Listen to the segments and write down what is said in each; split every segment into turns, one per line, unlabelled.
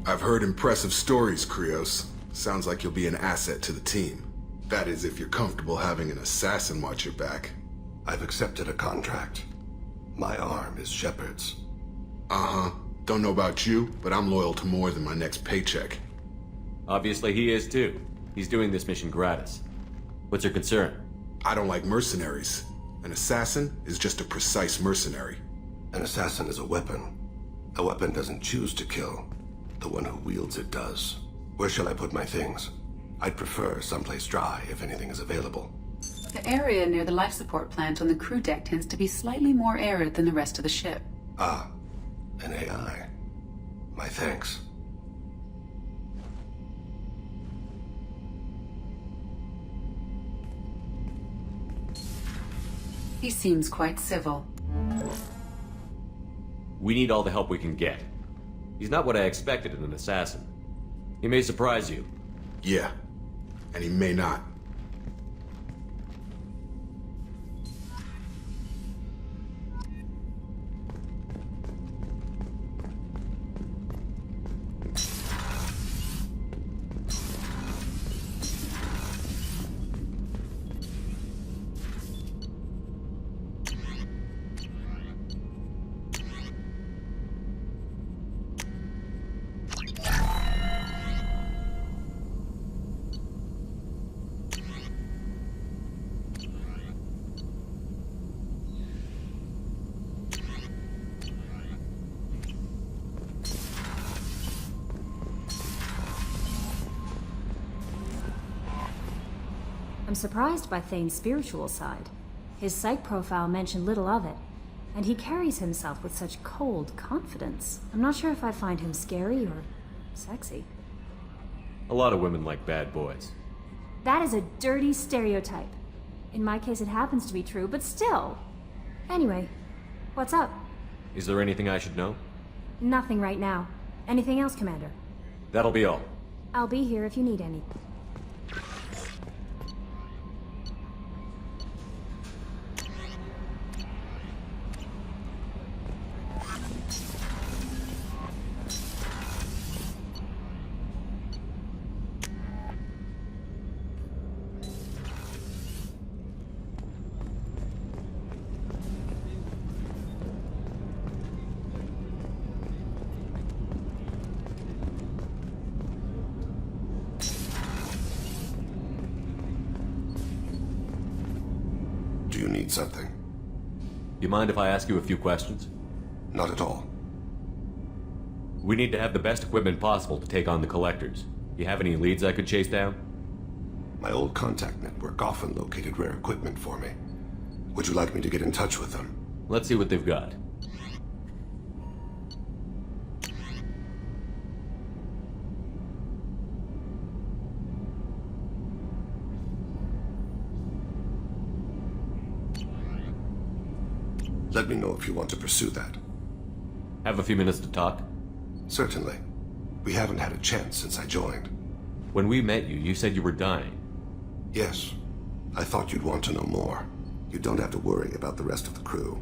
I've heard impressive stories, Krios. Sounds like you'll be an asset to the team. That is, if you're comfortable having an assassin watch your back.
I've accepted a contract. My arm is Shepard's.
Uh-huh. Don't know about you, but I'm loyal to more than my next paycheck.
Obviously he is too. He's doing this mission gratis. What's your concern?
I don't like mercenaries. An assassin is just a precise mercenary.
An assassin is a weapon. A weapon doesn't choose to kill. The one who wields it does. Where shall I put my things? I'd prefer someplace dry if anything is available.
The area near the life support plant on the crew deck tends to be slightly more arid than the rest of the ship.
Ah, an AI. My thanks.
He seems quite civil.
We need all the help we can get. He's not what I expected in an assassin. He may surprise you.
Yeah, and he may not.
I'm surprised by Thane's spiritual side. His psych profile mentioned little of it, and he carries himself with such cold confidence. I'm not sure if I find him scary or sexy.
A lot of women like bad boys.
That is a dirty stereotype. In my case, it happens to be true, but still. Anyway, what's up?
Is there anything I should know?
Nothing right now. Anything else, Commander?
That'll be all.
I'll be here if you need any.
Do you need something?
You mind if I ask you a few questions?
Not at all.
We need to have the best equipment possible to take on the collectors. You have any leads I could chase down?
My old contact network often located rare equipment for me. Would you like me to get in touch with them?
Let's see what they've got.
Let me know if you want to pursue that.
Have a few minutes to talk?
Certainly. We haven't had a chance since I joined.
When we met you, you said you were dying.
Yes. I thought you'd want to know more. You don't have to worry about the rest of the crew.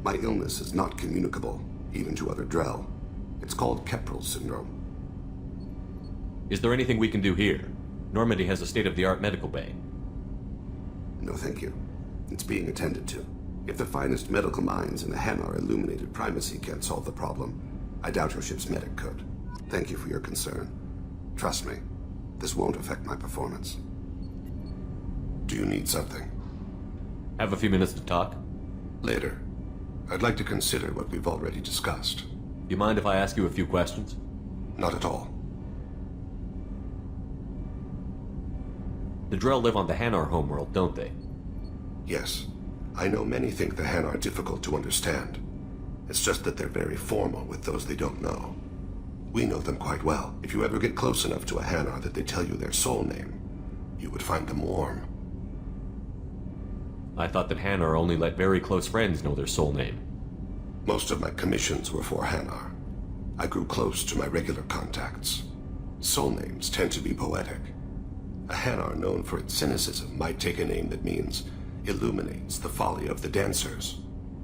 My illness is not communicable, even to other Drell. It's called Keprel syndrome.
Is there anything we can do here? Normandy has a state-of-the-art medical bay.
No, thank you. It's being attended to. If the finest medical minds in the Hanar illuminated primacy can't solve the problem, I doubt your ship's medic could. Thank you for your concern. Trust me, this won't affect my performance. Do you need something?
Have a few minutes to talk?
Later. I'd like to consider what we've already discussed.
You mind if I ask you a few questions?
Not at all.
The Drell live on the Hanar homeworld, don't they?
Yes. I know many think the Hanar are difficult to understand. It's just that they're very formal with those they don't know. We know them quite well. If you ever get close enough to a Hanar that they tell you their soul name, you would find them warm.
I thought that Hanar only let very close friends know their soul name.
Most of my commissions were for Hanar. I grew close to my regular contacts. Soul names tend to be poetic. A Hanar known for its cynicism might take a name that means illuminates the folly of the dancers.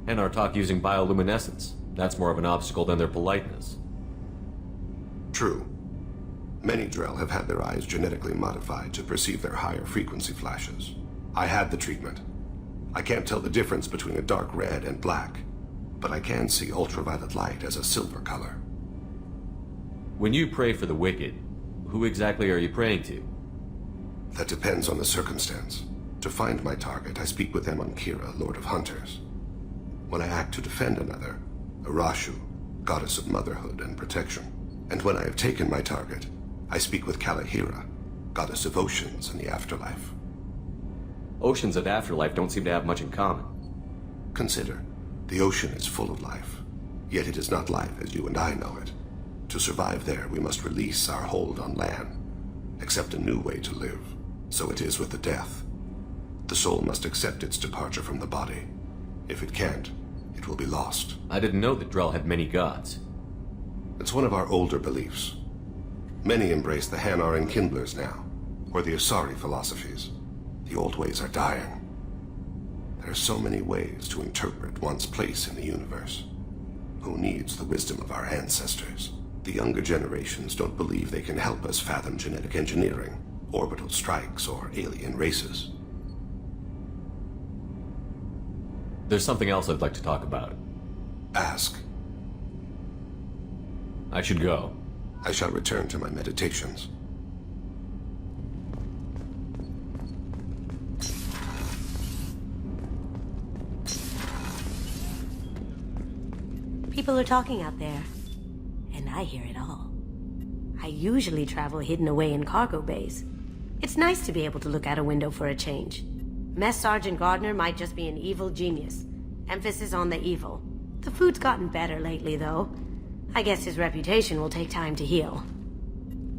Hanar talk using bioluminescence. That's more of an obstacle than their politeness.
True. Many Drell have had their eyes genetically modified to perceive their higher frequency flashes. I had the treatment. I can't tell the difference between a dark red and black, but I can see ultraviolet light as a silver color.
When you pray for the wicked, who exactly are you praying to?
That depends on the circumstance. To find my target, I speak with them on Kira, Lord of Hunters. When I act to defend another, Arashu, goddess of motherhood and protection. And when I have taken my target, I speak with Kalahira, goddess of oceans and the afterlife.
Oceans and afterlife don't seem to have much in common.
Consider, the ocean is full of life, yet it is not life as you and I know it. To survive there, we must release our hold on land, accept a new way to live. So it is with the death. The soul must accept its departure from the body. If it can't, it will be lost.
I didn't know that Drell had many gods.
It's one of our older beliefs. Many embrace the Hanar and Kindlers now, or the Asari philosophies. The old ways are dying. There are so many ways to interpret one's place in the universe. Who needs the wisdom of our ancestors? The younger generations don't believe they can help us fathom genetic engineering, orbital strikes, or alien races.
There's something else I'd like to talk about.
Ask.
I should go.
I shall return to my meditations.
People are talking out there, and I hear it all. I usually travel hidden away in cargo bays. It's nice to be able to look out a window for a change. Mess Sergeant Gardner might just be an evil genius. Emphasis on the evil. The food's gotten better lately, though. I guess his reputation will take time to heal.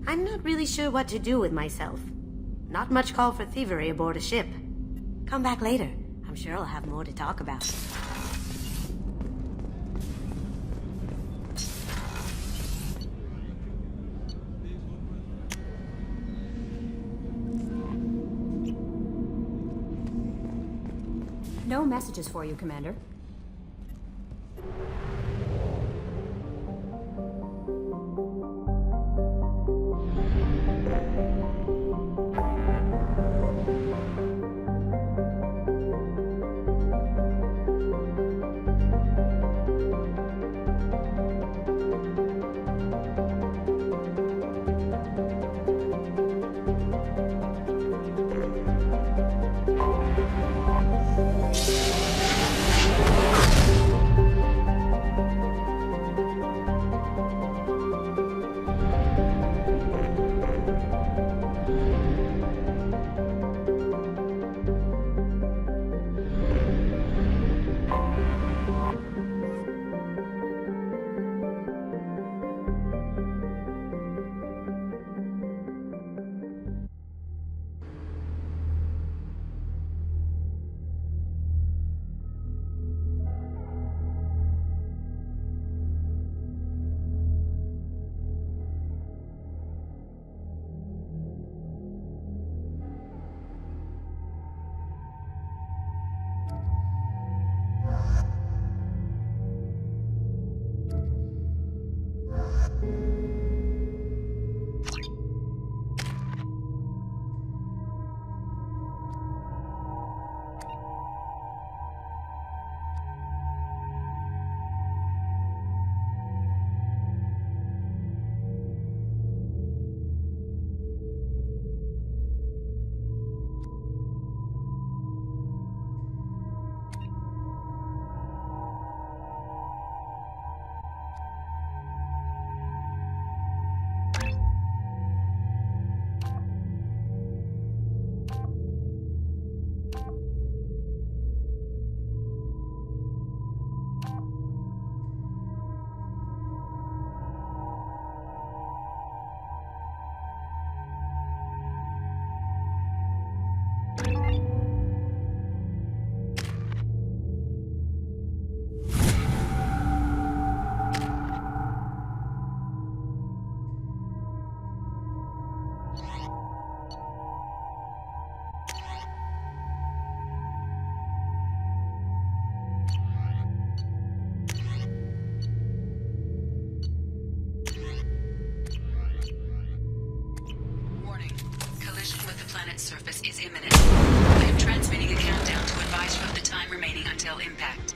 I'm not really sure what to do with myself. Not much call for thievery aboard a ship. Come back later. I'm sure I'll have more to talk about.
No messages for you, Commander.
surface is imminent. I am transmitting a countdown to advise you of the time remaining until impact.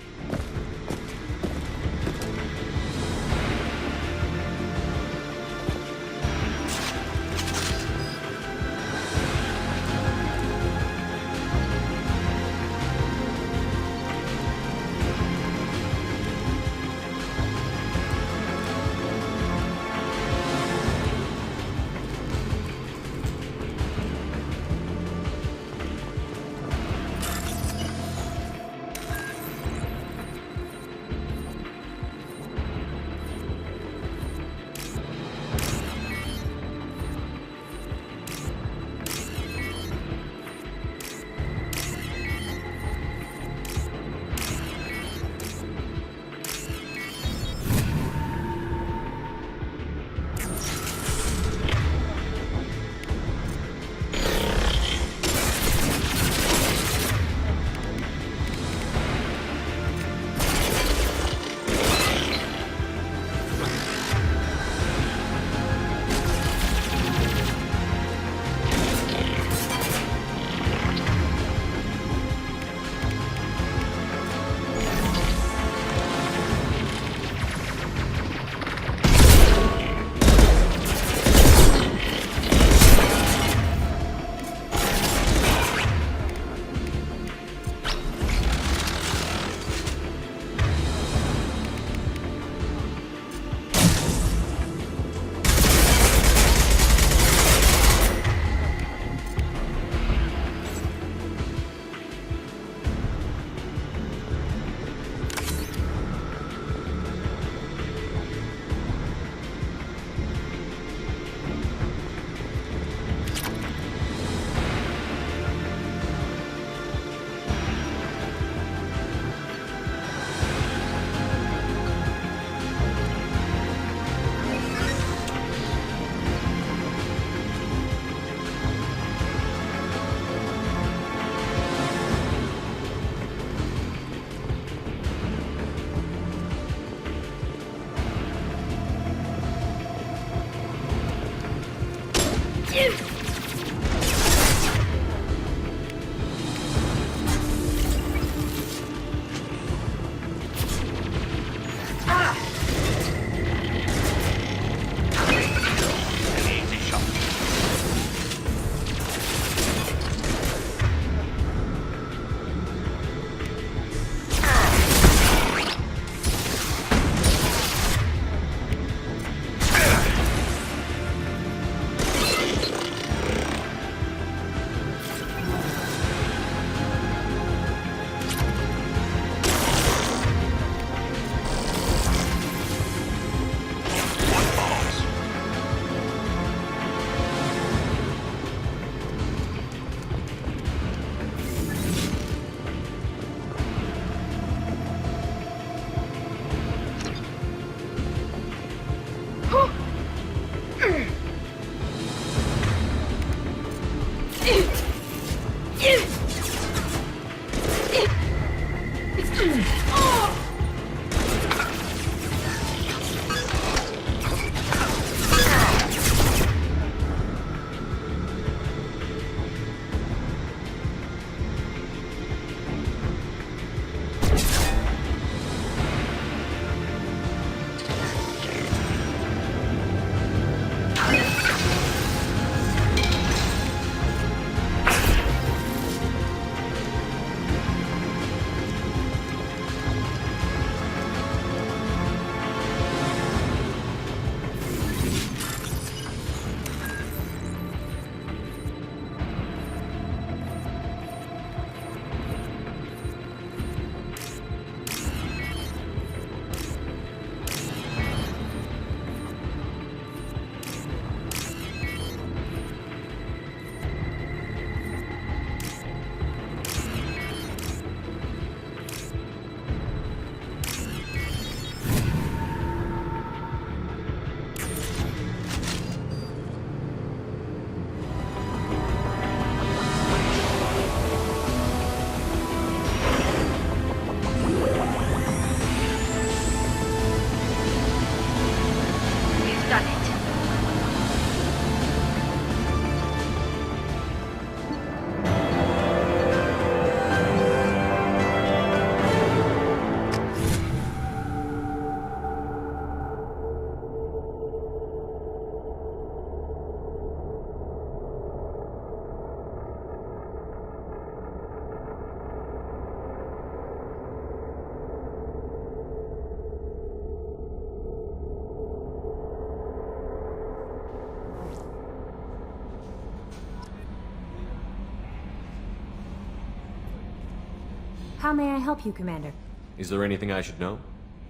How may I help you, Commander?
Is there anything I should know?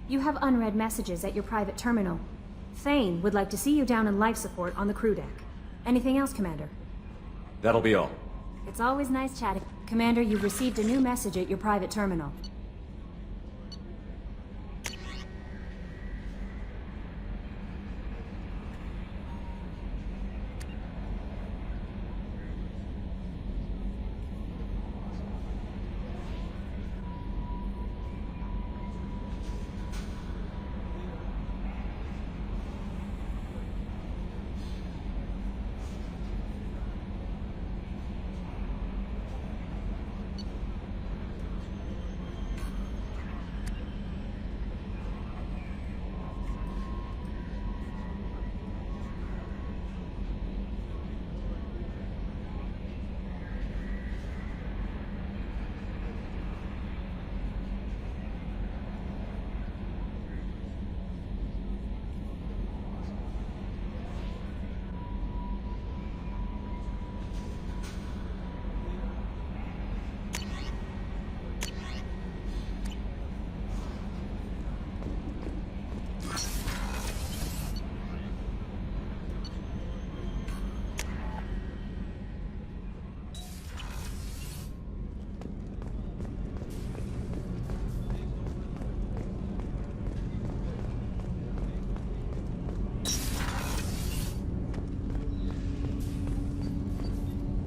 You have unread messages at your private terminal. Thane would like to see you down in life support on the crew deck. Anything else, Commander?
That'll be all.
It's always nice chatting. Commander, you've received a new message at your private terminal.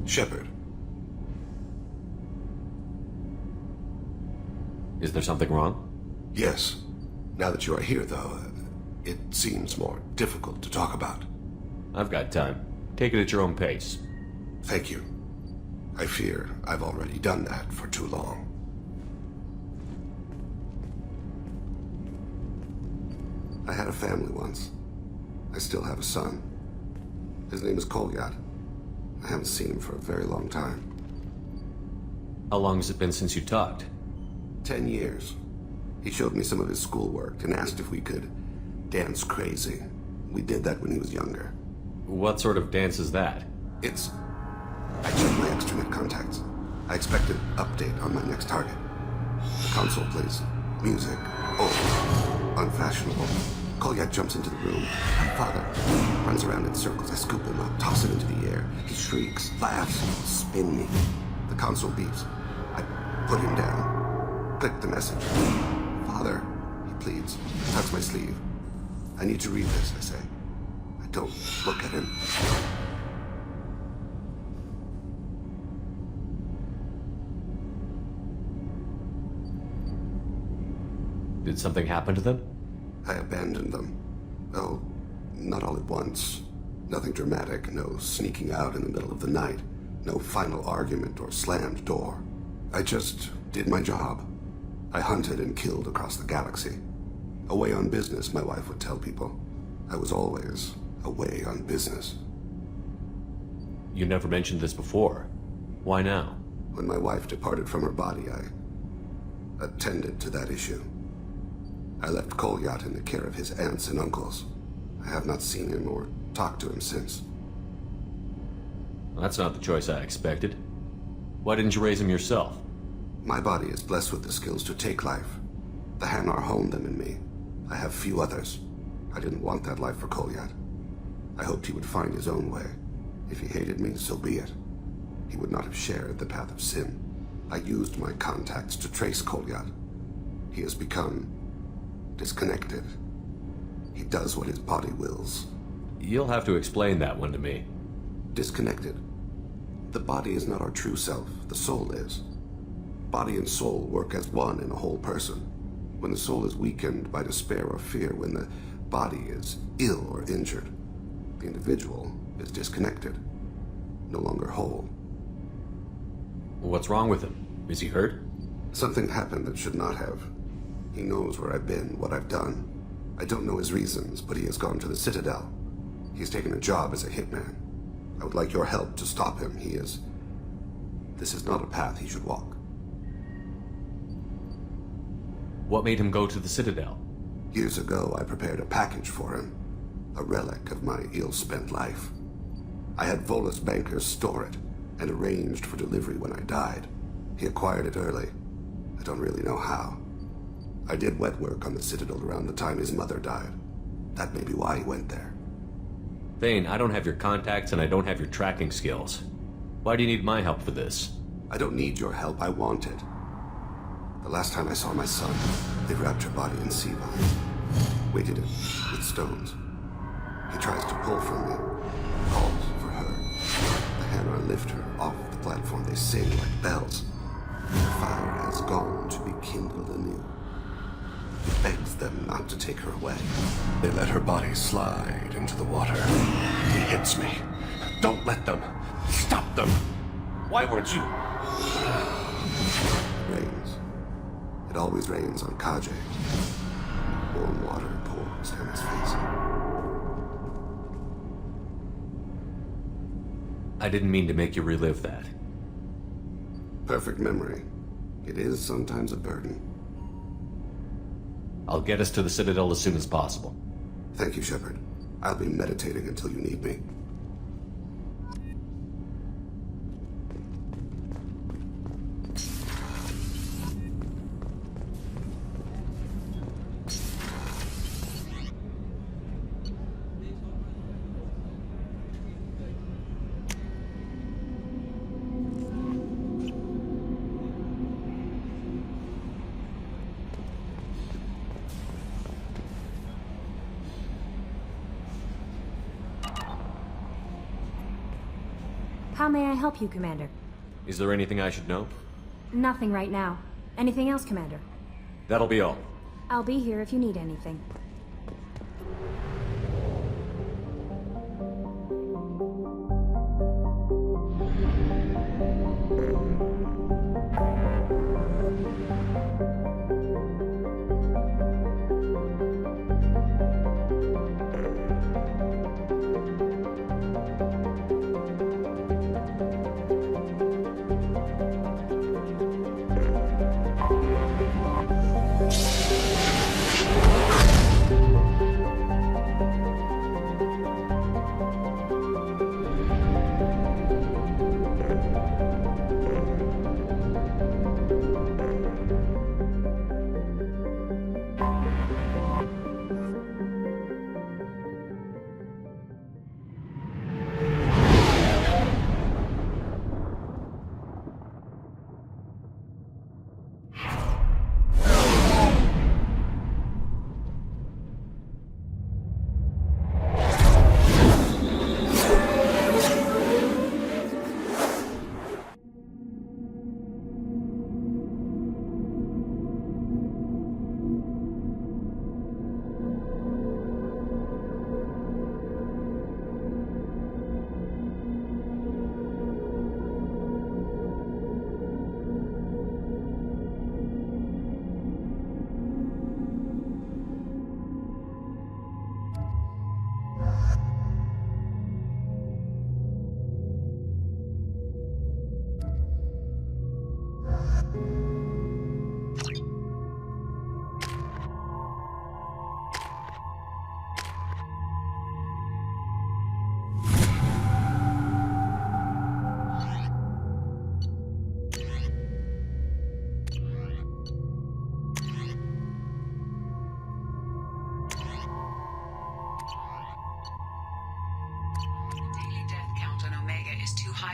Shepard.
Is there something wrong?
Yes. Now that you are here, though, it seems more difficult to talk about.
I've got time. Take it at your own pace.
Thank you. I fear I've already done that for too long. I had a family once. I still have a son. His name is Kolyat. I haven't seen him for a very long time.
How long has it been since you talked?
10 years. He showed me some of his schoolwork and asked if we could dance crazy. We did that when he was younger.
What sort of dance is that?
It's... I checked my extranet contacts. I expect an update on my next target. The console plays music. Oh, unfashionable. Kolyat jumps into the room. My father runs around in circles. I scoop him up, toss him into the air. He shrieks, laughs, spin me. The console beeps. I put him down. Click the message. Father, he pleads. Tucks my sleeve. I need to read this, I say. I don't look at him.
Did something happen to them?
I abandoned them. Oh, not all at once. Nothing dramatic, no sneaking out in the middle of the night, no final argument or slammed door. I just did my job. I hunted and killed across the galaxy. Away on business, my wife would tell people. I was always away on business.
You never mentioned this before. Why now?
When my wife departed from her body, I attended to that issue. I left Kolyat in the care of his aunts and uncles. I have not seen him or talked to him since.
Well, that's not the choice I expected. Why didn't you raise him yourself?
My body is blessed with the skills to take life. The Hanar honed them in me. I have few others. I didn't want that life for Kolyat. I hoped he would find his own way. If he hated me, so be it. He would not have shared the path of sin. I used my contacts to trace Kolyat. He has become disconnected. He does what his body wills.
You'll have to explain that one to me.
Disconnected. The body is not our true self. The soul is. Body and soul work as one in a whole person. When the soul is weakened by despair or fear, when the body is ill or injured, the individual is disconnected, no longer whole.
What's wrong with him? Is he hurt?
Something happened that should not have. He knows where I've been, what I've done. I don't know his reasons, but he has gone to the Citadel. He's taken a job as a hitman. I would like your help to stop him. This is not a path he should walk.
What made him go to the Citadel?
Years ago, I prepared a package for him. A relic of my ill-spent life. I had Volus bankers store it, and arranged for delivery when I died. He acquired it early. I don't really know how. I did wet work on the Citadel around the time his mother died. That may be why he went there.
Thane, I don't have your contacts and I don't have your tracking skills. Why do you need my help for this?
I don't need your help, I want it. The last time I saw my son, they wrapped your body in sea vines, weighted it with stones. He tries to pull from me, calls for her. The hammer lift her off the platform, they sing like bells. The fire has gone to be kindled anew. He begs them not to take her away. They let her body slide into the water. He hits me. Don't let them. Stop them. Why weren't you? Rains. It always rains on Kage. Warm water pours down his face.
I didn't mean to make you relive that.
Perfect memory. It is sometimes a burden.
I'll get us to the Citadel as soon as possible.
Thank you, Shepard. I'll be meditating until you need me.
How may I help you, Commander?
Is there anything I should know?
Nothing right now. Anything else, Commander?
That'll be all.
I'll be here if you need anything.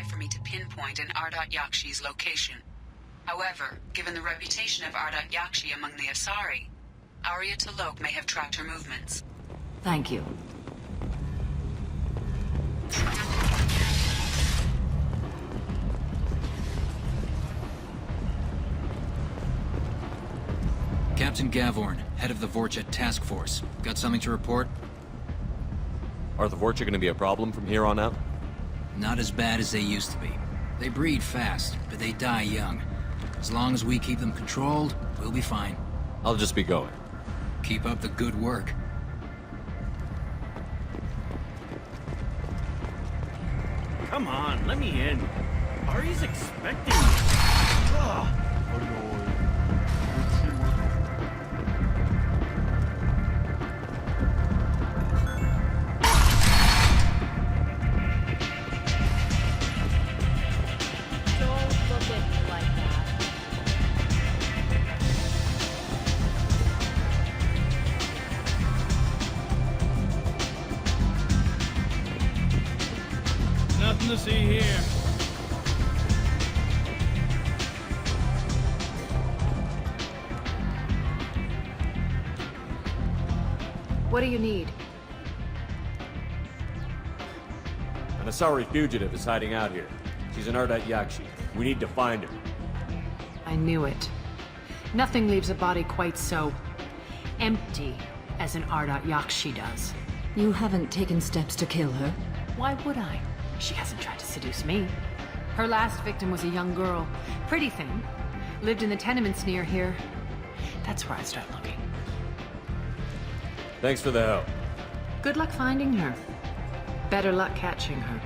For me to pinpoint an Ardat-Yakshi's location. However, given the reputation of Ardat-Yakshi among the Asari, Arya T'Loak may have tracked her movements. Thank you.
Captain Gavorn, head of the Vorcha Task Force. Got something to report?
Are the Vorcha gonna be a problem from here on out?
Not as bad as they used to be. They breed fast, but they die young. As long as we keep them controlled, we'll be fine.
I'll just be going.
Keep up the good work.
Come on, let me in. Ari's expecting me. Ugh. Nothing to see here.
What do you need?
An Asari fugitive is hiding out here. She's an Ardat-Yakshi. We need to find her.
I knew it. Nothing leaves a body quite so empty as an Ardat-Yakshi does.
You haven't taken steps to kill her?
Why would I? She hasn't tried to seduce me. Her last victim was a young girl. Pretty thing. Lived in the tenements near here. That's where I start looking.
Thanks for the help.
Good luck finding her. Better luck catching her.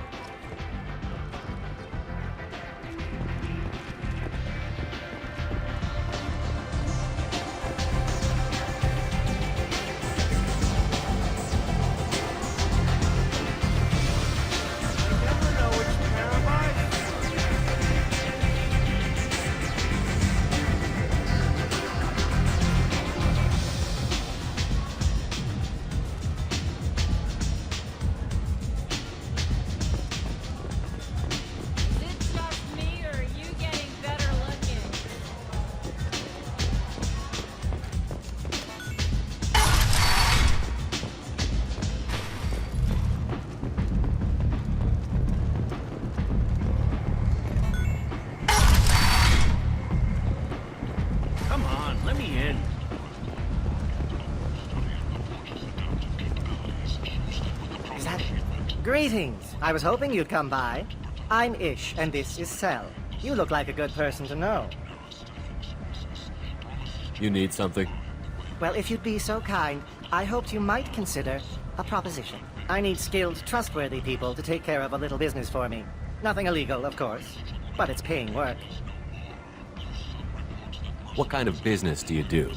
Greetings. I was hoping you'd come by. I'm Ish, and this is Sel. You look like a good person to know.
You need something?
Well, if you'd be so kind, I hoped you might consider a proposition. I need skilled, trustworthy people to take care of a little business for me. Nothing illegal, of course, but it's paying work.
What kind of business do you do?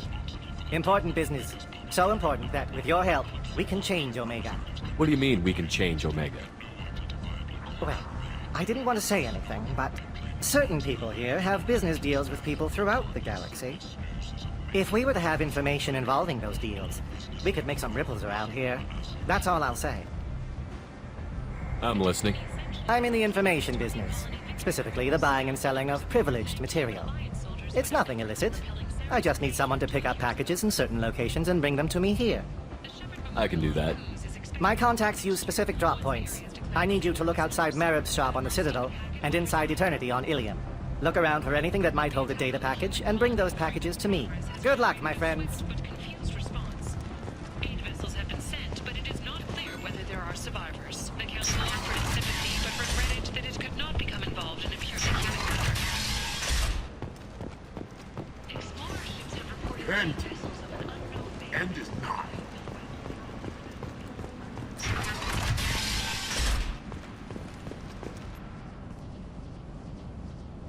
Important business. So important that, with your help, we can change Omega.
What do you mean we can change Omega?
Well, I didn't want to say anything, but certain people here have business deals with people throughout the galaxy. If we were to have information involving those deals, we could make some ripples around here. That's all I'll say.
I'm listening.
I'm in the information business, specifically the buying and selling of privileged material. It's nothing illicit. I just need someone to pick up packages in certain locations and bring them to me here.
I can do that.
My contacts use specific drop points. I need you to look outside Merib's shop on the Citadel and inside Eternity on Ilium. Look around for anything that might hold a data package and bring those packages to me. Good luck, my friends.
End is not.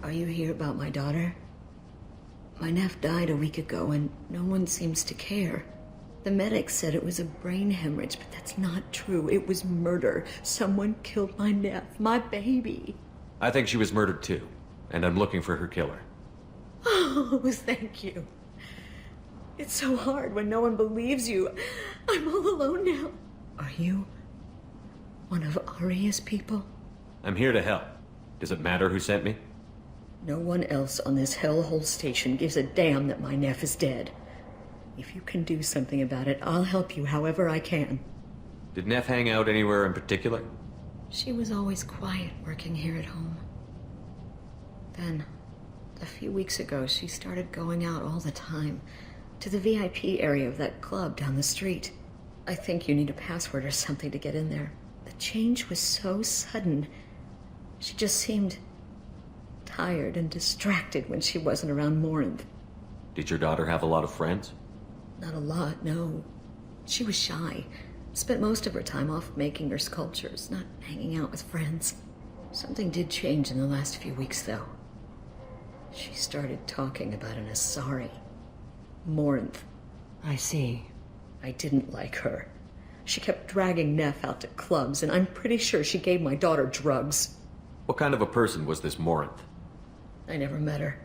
Are you here about my daughter? My nephew died a week ago and no one seems to care. The medics said it was a brain hemorrhage, but that's not true. It was murder. Someone killed my nephew, my baby.
I think she was murdered too, and I'm looking for her killer.
Oh, thank you. It's so hard when no one believes you. I'm all alone now. Are you one of Aria's people?
I'm here to help. Does it matter who sent me?
No one else on this hellhole station gives a damn that my nephew is dead. If you can do something about it, I'll help you however I can.
Did Neff hang out anywhere in particular?
She was always quiet working here at home. Then, a few weeks ago, she started going out all the time. To the VIP area of that club down the street. I think you need a password or something to get in there. The change was so sudden. She just seemed tired and distracted when she wasn't around Morinth.
Did your daughter have a lot of friends?
Not a lot, no. She was shy. Spent most of her time off making her sculptures, not hanging out with friends. Something did change in the last few weeks, though. She started talking about an Asari. Morinth. I see.
I didn't like her. She kept dragging Neff out to clubs, and I'm pretty sure she gave my daughter drugs.
What kind of a person was this Morinth?
I never met her.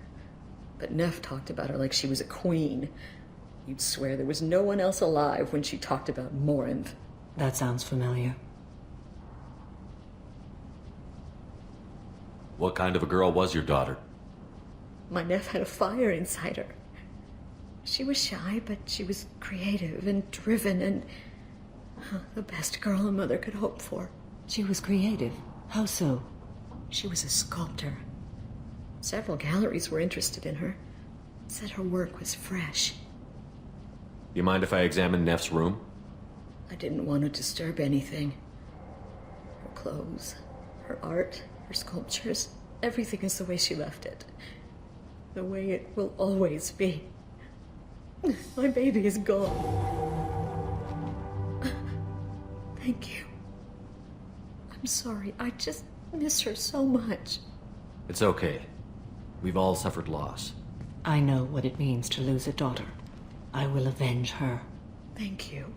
But Neff talked about her like she was a queen. You'd swear there was no one else alive when she talked about Morinth.
That sounds familiar.
What kind of a girl was your daughter?
My nephew had a fire inside her. She was shy, but she was creative and driven and the best girl a mother could hope for.
She was creative? How so?
She was a sculptor. Several galleries were interested in her. Said her work was fresh.
You mind if I examine Neff's room?
I didn't want to disturb anything. Her clothes, her art, her sculptures, everything is the way she left it. The way it will always be. My baby is gone. Thank you. I'm sorry, I just miss her so much.
It's okay. We've all suffered loss.
I know what it means to lose a daughter. I will avenge her.
Thank you.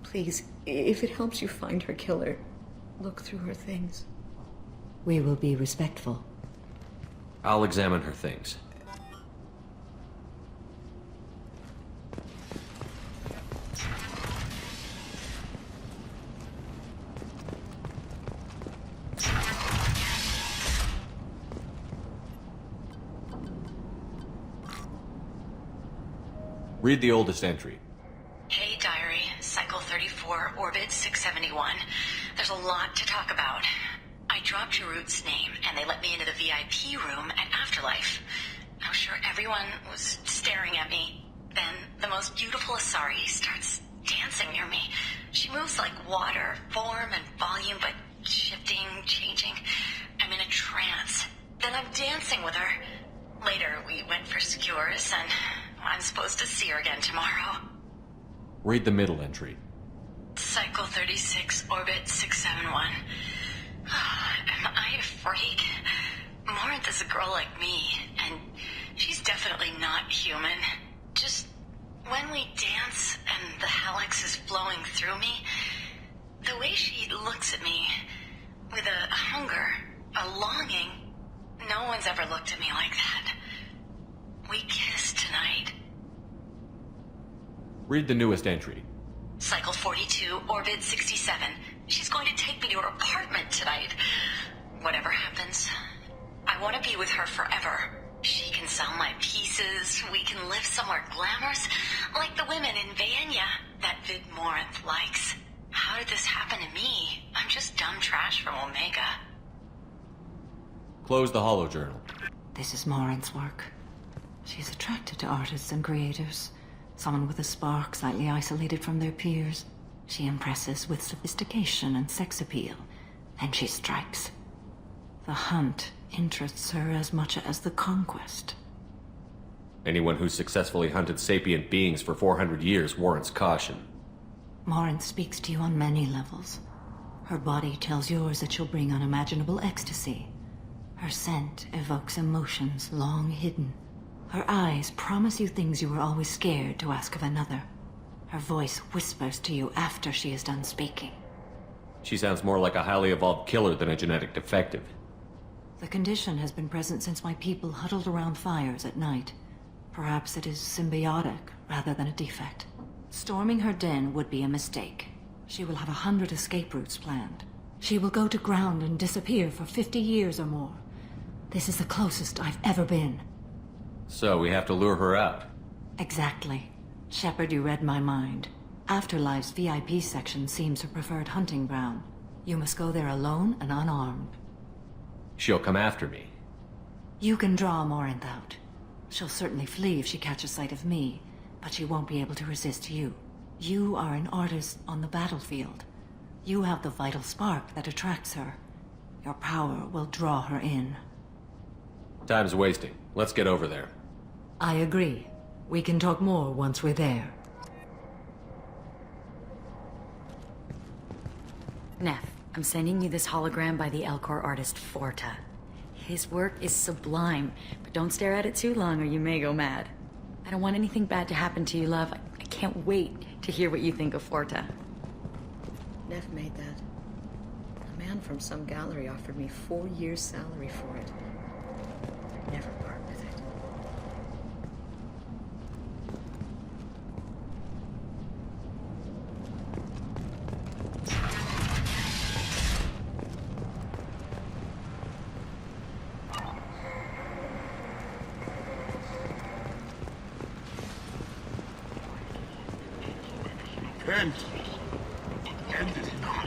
Please, if it helps you find her killer, look through her things.
We will be respectful.
I'll examine her things. Read the oldest entry.
Hey, Diary. Cycle 34, Orbit 671. There's a lot to talk about. I dropped Jarut's name, and they let me into the VIP room at Afterlife. I'm sure everyone was staring at me. Then, the most beautiful Asari starts dancing near me. She moves like water, form and volume, but shifting, changing. I'm in a trance. Then I'm dancing with her. Later, we went for skewers, and I'm supposed to see her again tomorrow.
Read the middle entry.
Cycle 36, Orbit 671. Am I a freak? Morinth is a girl like me, and she's definitely not human. Just when we dance and the helix is flowing through me, the way she looks at me with a hunger, a longing, no one's ever looked at me like that. We kissed tonight.
Read the newest entry.
Cycle 42, Orbit 67. She's going to take me to her apartment tonight. Whatever happens, I want to be with her forever. She can sell my pieces. We can live somewhere glamorous, like the women in Vanya that Vid Morinth likes. How did this happen to me? I'm just dumb trash from Omega.
Close the holo journal.
This is Morinth's work. She's attracted to artists and creators. Someone with a spark, slightly isolated from their peers. She impresses with sophistication and sex appeal. Then she strikes. The hunt interests her as much as the conquest.
Anyone who's successfully hunted sapient beings for 400 years warrants caution.
Morinth speaks to you on many levels. Her body tells yours that she'll bring unimaginable ecstasy. Her scent evokes emotions long hidden. Her eyes promise you things you were always scared to ask of another. Her voice whispers to you after she is done speaking.
She sounds more like a highly evolved killer than a genetic defective.
The condition has been present since my people huddled around fires at night. Perhaps it is symbiotic rather than a defect. Storming her den would be a mistake. She will have 100 escape routes planned. She will go to ground and disappear for 50 years or more. This is the closest I've ever been.
So we have to lure her out.
Exactly. Shepard, you read my mind. Afterlife's VIP section seems her preferred hunting ground. You must go there alone and unarmed.
She'll come after me.
You can draw Morinth out. She'll certainly flee if she catches sight of me, but she won't be able to resist you. You are an artist on the battlefield. You have the vital spark that attracts her. Your power will draw her in.
Time's wasting. Let's get over there.
I agree. We can talk more once we're there.
Neff, I'm sending you this hologram by the Elcor artist Forta. His work is sublime, but don't stare at it too long or you may go mad. I don't want anything bad to happen to you, love. I can't wait to hear what you think of Forta.
Neff made that. A man from some gallery offered me 4 years' salary for it. I'd never part with it.
Repent! End it now.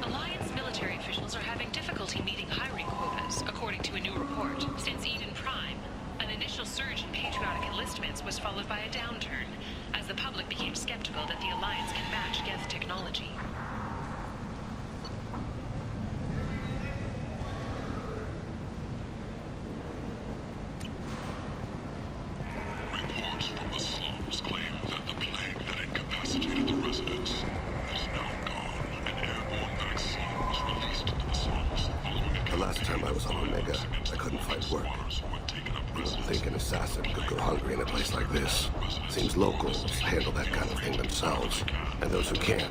Alliance military officials are having difficulty meeting hiring quotas, according to a new report. Since Eden Prime, an initial surge in patriotic enlistments was followed by a downturn, as the public became skeptical that the Alliance can match Geth technology.
Reports from the slums claim that the plague that incapacitated the residents is now gone, and airborne vaccines released into the slums following
The last time I was on Omega, I couldn't find work. I don't think an assassin could go hungry in a place like this. Seems locals handle that kind of thing themselves, and those who can't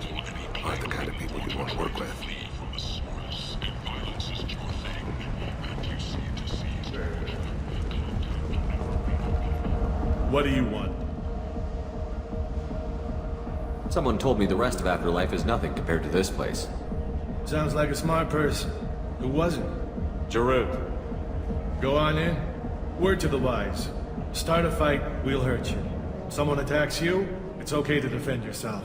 aren't the kind of people you want to work with.
What do you want?
Someone told me the rest of Afterlife is nothing compared to this place.
Sounds like a smart person. Who was it?
Jarut.
Go on in. Word to the wise. Start a fight, we'll hurt you. Someone attacks you, it's okay to defend yourself.